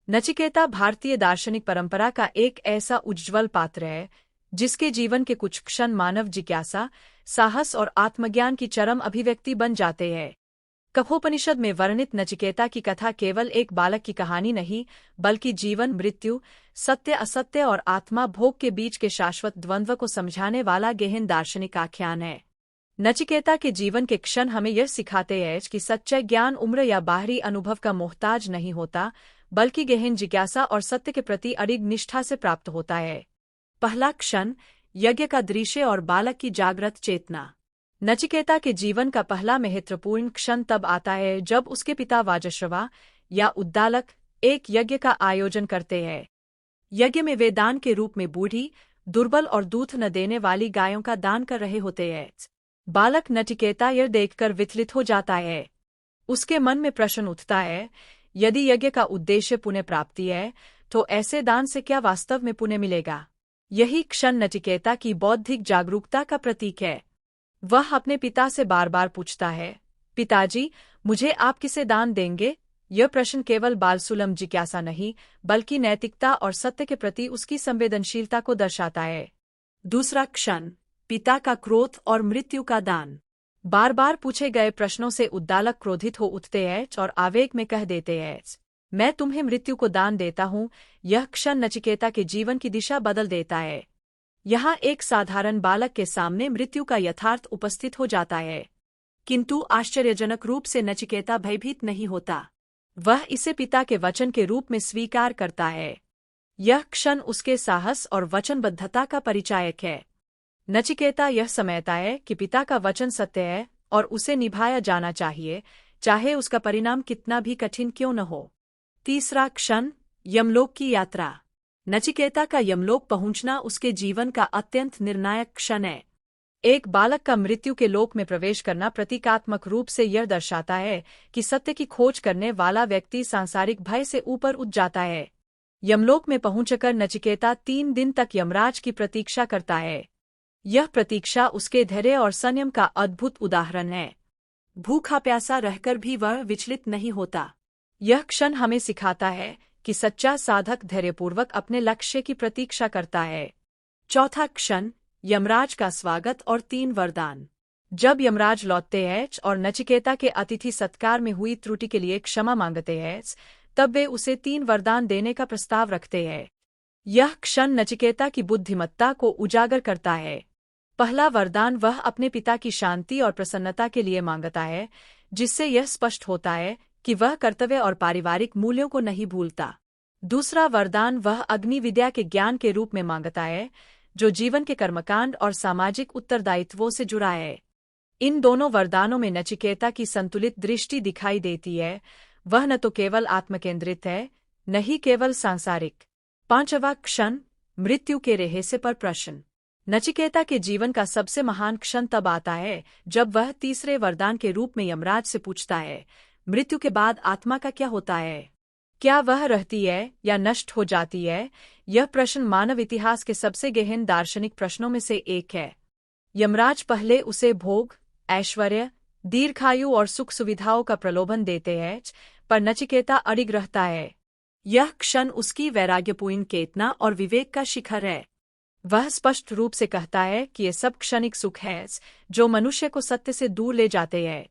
नचिकेता भारतीय दार्शनिक परंपरा का एक ऐसा उज्ज्वल पात्र है जिसके जीवन के कुछ क्षण मानव जिज्ञासा, साहस और आत्मज्ञान की चरम अभिव्यक्ति बन जाते हैं। कठोपनिषद में वर्णित नचिकेता की कथा केवल एक बालक की कहानी नहीं, बल्कि जीवन मृत्यु, सत्य असत्य और आत्मा भोग के बीच के शाश्वत द्वंद्व को समझाने वाला गहन दार्शनिक आख्यान है। नचिकेता के जीवन के क्षण हमें यह सिखाते हैं कि सच्चा ज्ञान उम्र या बाहरी अनुभव का मोहताज नहीं होता, बल्कि गहन जिज्ञासा और सत्य के प्रति अडिग निष्ठा से प्राप्त होता है। पहला क्षण, यज्ञ का दृश्य और बालक की जागृत चेतना। नचिकेता के जीवन का पहला महत्वपूर्ण क्षण तब आता है जब उसके पिता वाजश्रवा या उद्दालक एक यज्ञ का आयोजन करते हैं। यज्ञ में वे दान के रूप में बूढ़ी, दुर्बल और दूध न देने वाली गायों का दान कर रहे होते हैं। बालक नचिकेता यह देखकर विचलित हो जाता है। उसके मन में प्रश्न उठता है, यदि यज्ञ का उद्देश्य पुण्य प्राप्ति है, तो ऐसे दान से क्या वास्तव में पुण्य मिलेगा? यही क्षण नचिकेता की बौद्धिक जागरूकता का प्रतीक है। वह अपने पिता से बार बार पूछता है, पिताजी, मुझे आप किसे दान देंगे? यह प्रश्न केवल बालसुलभ जिज्ञासा नहीं, बल्कि नैतिकता और सत्य के प्रति उसकी संवेदनशीलता को दर्शाता है। दूसरा क्षण, पिता का क्रोध और मृत्यु का दान। बार बार पूछे गए प्रश्नों से उद्दालक क्रोधित हो उठते हैं और आवेग में कह देते हैं, मैं तुम्हें मृत्यु को दान देता हूँ। यह क्षण नचिकेता के जीवन की दिशा बदल देता है। यहाँ एक साधारण बालक के सामने मृत्यु का यथार्थ उपस्थित हो जाता है, किंतु आश्चर्यजनक रूप से नचिकेता भयभीत नहीं होता। वह इसे पिता के वचन के रूप में स्वीकार करता है। यह क्षण उसके साहस और वचनबद्धता का परिचायक है। नचिकेता यह समझता है कि पिता का वचन सत्य है और उसे निभाया जाना चाहिए, चाहे उसका परिणाम कितना भी कठिन क्यों न हो। तीसरा क्षण, यमलोक की यात्रा। नचिकेता का यमलोक पहुंचना उसके जीवन का अत्यंत निर्णायक क्षण है। एक बालक का मृत्यु के लोक में प्रवेश करना प्रतीकात्मक रूप से यह दर्शाता है कि सत्य की खोज करने वाला व्यक्ति सांसारिक भय से ऊपर उठ जाता है। यमलोक में पहुंचकर नचिकेता 3 दिन तक यमराज की प्रतीक्षा करता है। यह प्रतीक्षा उसके धैर्य और संयम का अद्भुत उदाहरण है। भूखा प्यासा रहकर भी वह विचलित नहीं होता। यह क्षण हमें सिखाता है कि सच्चा साधक धैर्यपूर्वक अपने लक्ष्य की प्रतीक्षा करता है। चौथा क्षण, यमराज का स्वागत और 3 वरदान। जब यमराज लौटते हैं और नचिकेता के अतिथि सत्कार में हुई त्रुटि के लिए क्षमा मांगते हैं, तब वे उसे 3 वरदान देने का प्रस्ताव रखते हैं। यह क्षण नचिकेता की बुद्धिमत्ता को उजागर करता है। पहला वरदान वह अपने पिता की शांति और प्रसन्नता के लिए मांगता है, जिससे यह स्पष्ट होता है कि वह कर्तव्य और पारिवारिक मूल्यों को नहीं भूलता। दूसरा वरदान वह अग्नि विद्या के ज्ञान के रूप में मांगता है, जो जीवन के कर्मकांड और सामाजिक उत्तरदायित्वों से जुड़ा है। इन दोनों वरदानों में नचिकेता की संतुलित दृष्टि दिखाई देती है। वह न तो केवल आत्मकेंद्रित है, न ही केवल सांसारिक। पांचवा क्षण, मृत्यु के रहस्य पर प्रश्न। नचिकेता के जीवन का सबसे महान क्षण तब आता है जब वह तीसरे वरदान के रूप में यमराज से पूछता है, मृत्यु के बाद आत्मा का क्या होता है? क्या वह रहती है या नष्ट हो जाती है? यह प्रश्न मानव इतिहास के सबसे गहन दार्शनिक प्रश्नों में से एक है। यमराज पहले उसे भोग, ऐश्वर्य, दीर्घायु और सुख सुविधाओं का प्रलोभन देते हैं, पर नचिकेता अडिग रहता है। यह क्षण उसकी वैराग्यपूर्ण चेतना और विवेक का शिखर है। वह स्पष्ट रूप से कहता है कि ये सब क्षणिक सुख है जो मनुष्य को सत्य से दूर ले जाते हैं।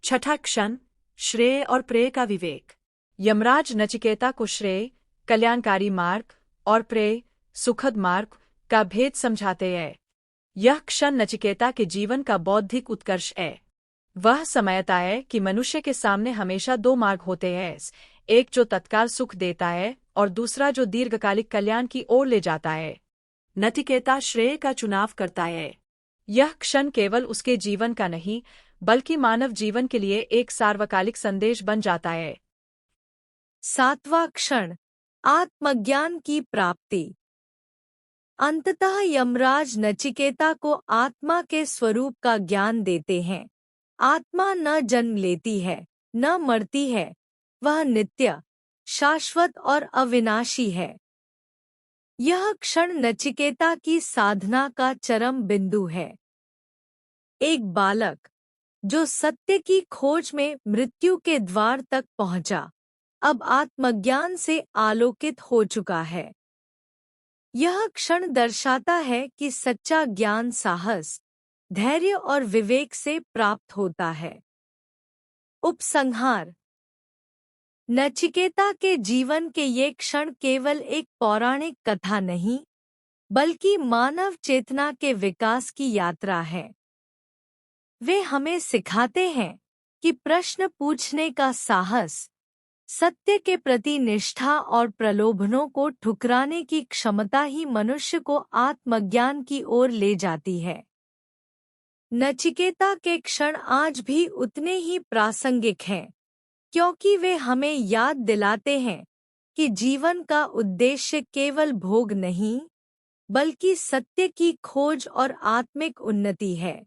छठा क्षण, श्रेय और प्रेय का विवेक। यमराज नचिकेता को श्रेय, कल्याणकारी मार्ग, और प्रेय, सुखद मार्ग, का भेद समझाते हैं। यह क्षण नचिकेता के जीवन का बौद्धिक उत्कर्ष है। वह समझता है कि मनुष्य के सामने हमेशा 2 मार्ग होते हैं, एक जो तत्काल सुख देता है और दूसरा जो दीर्घकालिक कल्याण की ओर ले जाता है। नचिकेता श्रेय का चुनाव करता है। यह क्षण केवल उसके जीवन का नहीं, बल्कि मानव जीवन के लिए एक सार्वकालिक संदेश बन जाता है। सातवां क्षण, आत्मज्ञान की प्राप्ति। अंततः यमराज नचिकेता को आत्मा के स्वरूप का ज्ञान देते हैं। आत्मा न जन्म लेती है, न मरती है, वह नित्य, शाश्वत और अविनाशी है। यह क्षण नचिकेता की साधना का चरम बिंदु है। एक बालक जो सत्य की खोज में मृत्यु के द्वार तक पहुंचा, अब आत्मज्ञान से आलोकित हो चुका है। यह क्षण दर्शाता है कि सच्चा ज्ञान साहस, धैर्य और विवेक से प्राप्त होता है। उपसंहार। नचिकेता के जीवन के ये क्षण केवल एक पौराणिक कथा नहीं, बल्कि मानव चेतना के विकास की यात्रा है। वे हमें सिखाते हैं कि प्रश्न पूछने का साहस, सत्य के प्रति निष्ठा और प्रलोभनों को ठुकराने की क्षमता ही मनुष्य को आत्मज्ञान की ओर ले जाती है। नचिकेता के क्षण आज भी उतने ही प्रासंगिक हैं, क्योंकि वे हमें याद दिलाते हैं कि जीवन का उद्देश्य केवल भोग नहीं, बल्कि सत्य की खोज और आत्मिक उन्नति है।